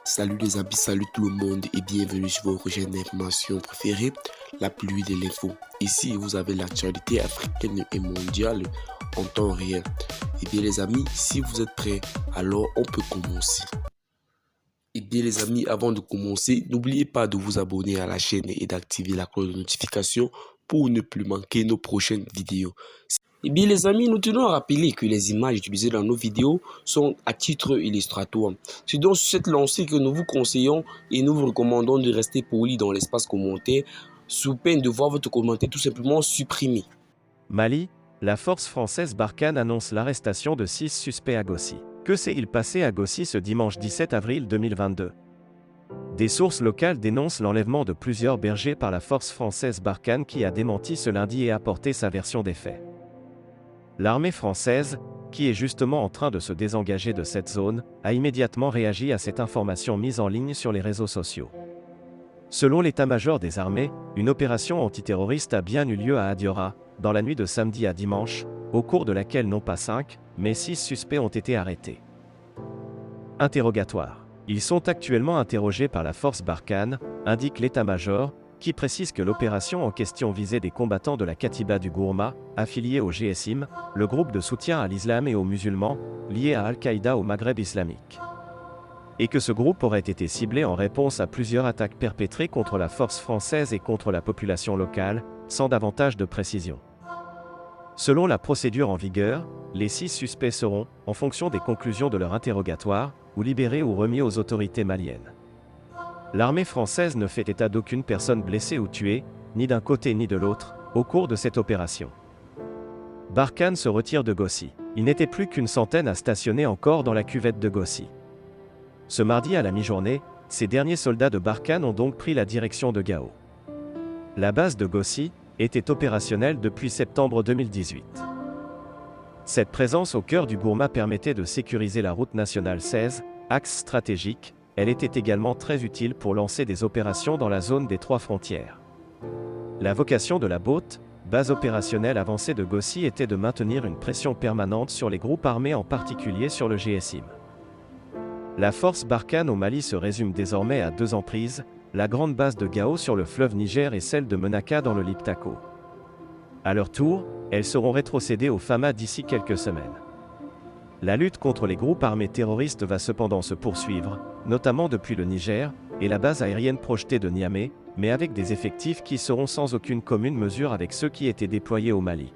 Salut les amis, salut tout le monde et bienvenue sur votre chaîne d'information préférée, la pluie de l'info. Ici, vous avez l'actualité africaine et mondiale en temps réel. Et bien les amis, si vous êtes prêts, alors on peut commencer. Et bien les amis, avant de commencer, n'oubliez pas de vous abonner à la chaîne et d'activer la cloche de notification pour ne plus manquer nos prochaines vidéos. Et bien les amis, nous tenons à rappeler que les images utilisées dans nos vidéos sont à titre illustratoire. C'est donc sur cette lancée que nous vous conseillons et nous vous recommandons de rester poli dans l'espace commentaire sous peine de voir votre commentaire tout simplement supprimé. Mali, la force française Barkhane annonce l'arrestation de 6 suspects à Gossi. Que s'est-il passé à Gossi ce dimanche 17 avril 2022? Des sources locales dénoncent l'enlèvement de plusieurs bergers par la force française Barkhane qui a démenti ce lundi et apporté sa version des faits. L'armée française, qui est justement en train de se désengager de cette zone, a immédiatement réagi à cette information mise en ligne sur les réseaux sociaux. Selon l'état-major des armées, une opération antiterroriste a bien eu lieu à Adiora, dans la nuit de samedi à dimanche, au cours de laquelle non pas 5, mais 6 suspects ont été arrêtés. Interrogatoire. Ils sont actuellement interrogés par la force Barkhane, indique l'état-major, qui précise que l'opération en question visait des combattants de la Katiba du Gourma, affiliés au GSIM, le groupe de soutien à l'islam et aux musulmans, lié à Al-Qaïda au Maghreb islamique. Et que ce groupe aurait été ciblé en réponse à plusieurs attaques perpétrées contre la force française et contre la population locale, sans davantage de précision. Selon la procédure en vigueur, les 6 suspects seront, en fonction des conclusions de leur interrogatoire, ou libérés ou remis aux autorités maliennes. L'armée française ne fait état d'aucune personne blessée ou tuée, ni d'un côté ni de l'autre, au cours de cette opération. Barkhane se retire de Gossi. Il n'était plus qu'une centaine à stationner encore dans la cuvette de Gossi. Ce mardi à la mi-journée, ces derniers soldats de Barkhane ont donc pris la direction de Gao. La base de Gossi était opérationnelle depuis septembre 2018. Cette présence au cœur du Gourma permettait de sécuriser la route nationale 16, axe stratégique. Elle était également très utile pour lancer des opérations dans la zone des 3 frontières. La vocation de la BOT, base opérationnelle avancée de Gossi, était de maintenir une pression permanente sur les groupes armés, en particulier sur le GSIM. La force Barkhane au Mali se résume désormais à 2 emprises, la grande base de Gao sur le fleuve Niger et celle de Menaka dans le Liptako. À leur tour, elles seront rétrocédées au Fama d'ici quelques semaines. La lutte contre les groupes armés terroristes va cependant se poursuivre, notamment depuis le Niger, et la base aérienne projetée de Niamey, mais avec des effectifs qui seront sans aucune commune mesure avec ceux qui étaient déployés au Mali.